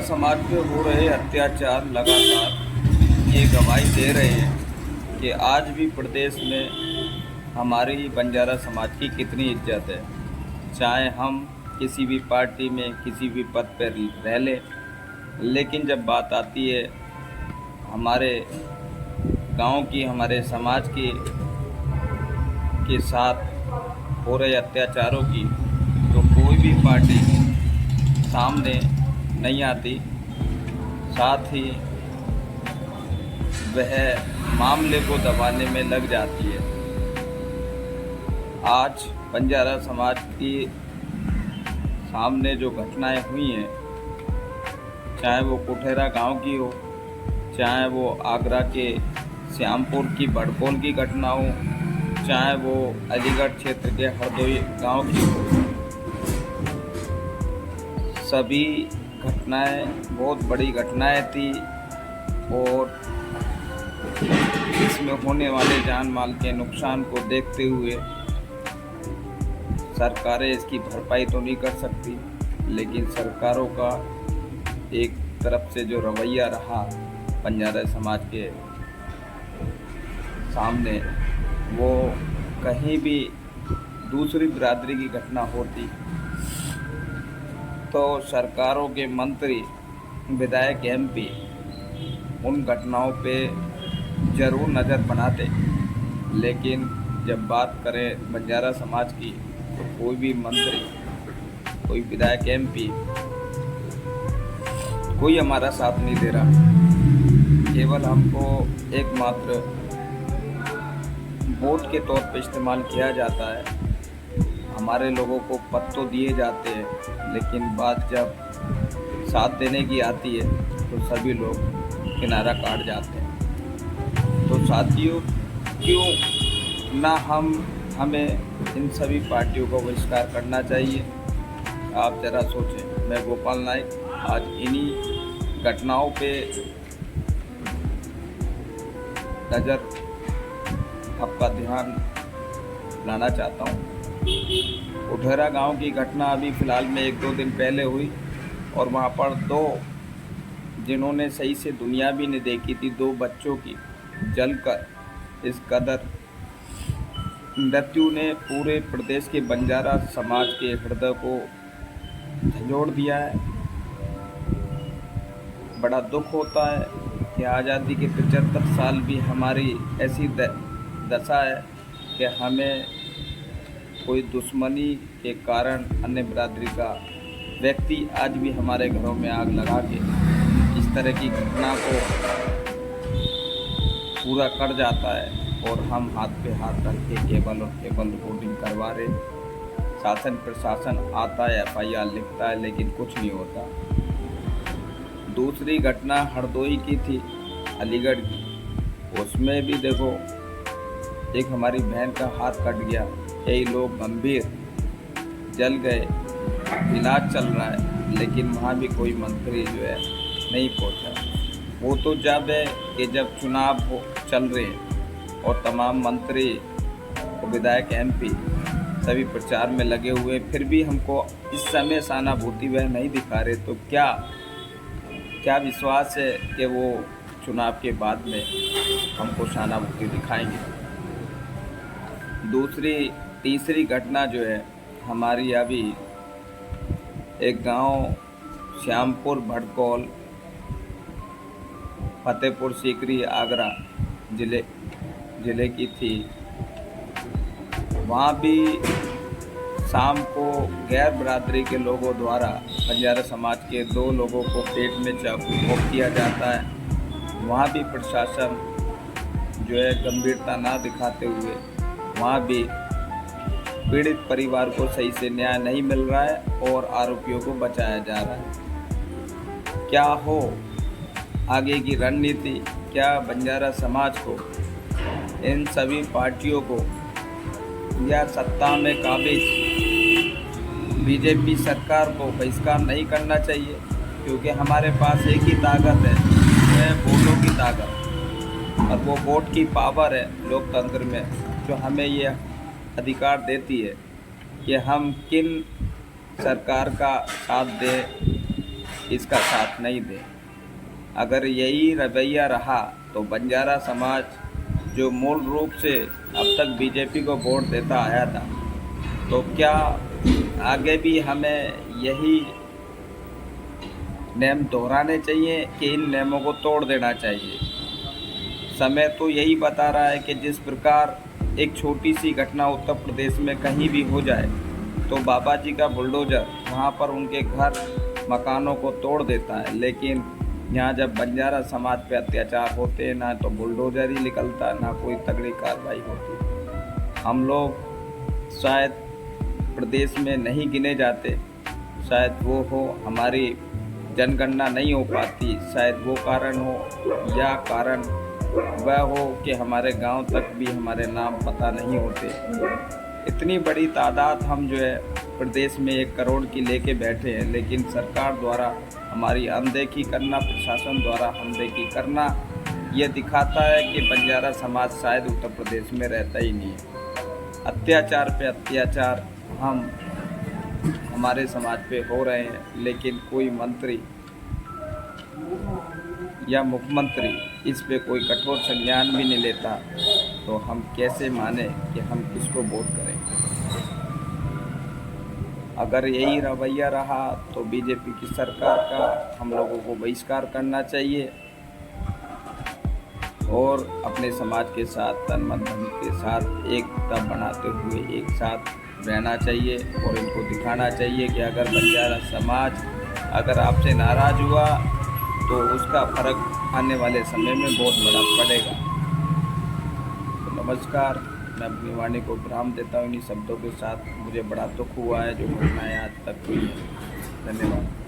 समाज पे हो रहे अत्याचार लगातार ये गवाही दे रहे हैं कि आज भी प्रदेश में हमारी बंजारा समाज की कितनी इज्जत है। चाहे हम किसी भी पार्टी में किसी भी पद पर रह लें, लेकिन जब बात आती है हमारे गांव की, हमारे समाज की के साथ हो रहे अत्याचारों की, तो कोई भी पार्टी सामने नहीं आती। साथ ही वह मामले को दबाने में लग जाती है। आज बंजारा समाज की सामने जो घटनाएं हुई हैं, चाहे वो कुठेरा गांव की हो, चाहे वो आगरा के श्यामपुर की बड़कोल की घटना हो, चाहे वो अलीगढ़ क्षेत्र के हरदोई गांव की हो, सभी घटनाएं बहुत बड़ी घटनाएं थी और इसमें होने वाले जान माल के नुकसान को देखते हुए सरकारें इसकी भरपाई तो नहीं कर सकती, लेकिन सरकारों का एक तरफ से जो रवैया रहा बंजारा समाज के सामने, वो कहीं भी दूसरी बिरादरी की घटना होती तो सरकारों के मंत्री, विधायक, एमपी उन घटनाओं पे ज़रूर नज़र बनाते। लेकिन जब बात करें बंजारा समाज की, तो कोई भी मंत्री, कोई विधायक, एमपी, कोई हमारा साथ नहीं दे रहा। केवल हमको एकमात्र वोट के तौर पे इस्तेमाल किया जाता है। हमारे लोगों को पद तो दिए जाते हैं, लेकिन बात जब साथ देने की आती है तो सभी लोग किनारा काट जाते हैं। तो साथियों, क्यों ना हमें इन सभी पार्टियों को बहिष्कार करना चाहिए। आप ज़रा सोचें। मैं गोपाल नाइक आज इन्हीं घटनाओं पे नज़र आपका ध्यान लाना चाहता हूँ। कुठेरा गांव की घटना अभी फ़िलहाल में 1-2 दिन पहले हुई और वहाँ पर 2 जिन्होंने सही से दुनिया भी नहीं देखी थी, 2 बच्चों की जलकर इस कदर मृत्यु ने पूरे प्रदेश के बंजारा समाज के हृदय को झंझोड़ दिया है। बड़ा दुख होता है कि आज़ादी के 75 साल भी हमारी ऐसी दशा है कि हमें कोई दुश्मनी के कारण अन्य बिरादरी का व्यक्ति आज भी हमारे घरों में आग लगा के इस तरह की घटना को पूरा कर जाता है और हम हाथ पे हाथ रख के केवल और केवल रिपोर्टिंग करवा रहे। शासन प्रशासन आता है, FIR लिखता है, लेकिन कुछ नहीं होता। दूसरी घटना हरदोई की थी, अलीगढ़ की। उसमें भी देखो, एक हमारी बहन का हाथ कट गया, कई लोग गंभीर जल गए, इलाज चल रहा है, लेकिन वहाँ भी कोई मंत्री जो है नहीं पहुँचा। वो तो जब है कि जब चुनाव चल रहे हैं और तमाम मंत्री और विधायक, MP सभी प्रचार में लगे हुए, फिर भी हमको इस समय सहानुभूति वह नहीं दिखा रहे। तो क्या विश्वास है कि वो चुनाव के बाद में हमको सहानुभूति दिखाएंगे। तीसरी घटना जो है हमारी, अभी एक गांव श्यामपुर भड़कोल, फतेहपुर सीकरी, आगरा जिले की थी। वहाँ भी शाम को गैर बिरादरी के लोगों द्वारा बंजारा समाज के 2 लोगों को पेट में चाकू भोंक दिया जाता है। वहाँ भी प्रशासन जो है गंभीरता ना दिखाते हुए, वहाँ भी पीड़ित परिवार को सही से न्याय नहीं मिल रहा है और आरोपियों को बचाया जा रहा है। क्या हो आगे की रणनीति? क्या बंजारा समाज को, इन सभी पार्टियों को या सत्ता में काबिज BJP सरकार को बहिष्कार नहीं करना चाहिए? क्योंकि हमारे पास एक ही ताकत है, वो है वोटों की ताकत, और वो वोट की पावर है लोकतंत्र में, जो हमें ये अधिकार देती है कि हम किन सरकार का साथ दें इसका साथ नहीं दें। अगर यही रवैया रहा तो बंजारा समाज जो मूल रूप से अब तक बीजेपी को वोट देता आया था, तो क्या आगे भी हमें यही नियम दोहराने चाहिए कि इन नियमों को तोड़ देना चाहिए? समय तो यही बता रहा है कि जिस प्रकार एक छोटी सी घटना उत्तर प्रदेश में कहीं भी हो जाए तो बाबा जी का बुलडोज़र वहाँ पर उनके घर मकानों को तोड़ देता है, लेकिन यहाँ जब बंजारा समाज पे अत्याचार होते हैं ना तो बुलडोज़र ही निकलता, ना कोई तगड़ी कार्रवाई होती। हम लोग शायद प्रदेश में नहीं गिने जाते, शायद वो हो हमारी जनगणना नहीं हो पाती, शायद वो कारण हो, या कारण वह हो कि हमारे गांव तक भी हमारे नाम पता नहीं होते। इतनी बड़ी तादाद हम जो है प्रदेश में 1 करोड़ की लेके बैठे हैं, लेकिन सरकार द्वारा हमारी अनदेखी करना, प्रशासन द्वारा अनदेखी करना, ये दिखाता है कि बंजारा समाज शायद उत्तर प्रदेश में रहता ही नहीं है। अत्याचार पे अत्याचार हमारे समाज पे हो रहे हैं, लेकिन कोई मंत्री या मुख्यमंत्री इस पे कोई कठोर संज्ञान भी नहीं लेता, तो हम कैसे माने कि हम किसको वोट करें? अगर यही रवैया रहा तो बीजेपी की सरकार का हम लोगों को बहिष्कार करना चाहिए और अपने समाज के साथ तन मन धन के साथ एकता बनाते हुए एक साथ रहना चाहिए और इनको दिखाना चाहिए कि अगर बंजारा समाज अगर आपसे नाराज़ हुआ तो उसका फर्क आने वाले समय में बहुत बड़ा पड़ेगा। तो नमस्कार, मैं अपनी वाणी को विराम देता हूँ इन्हीं शब्दों के साथ। मुझे बड़ा दुख हुआ है जो घटनाएं आज तक हुई हैं। धन्यवाद।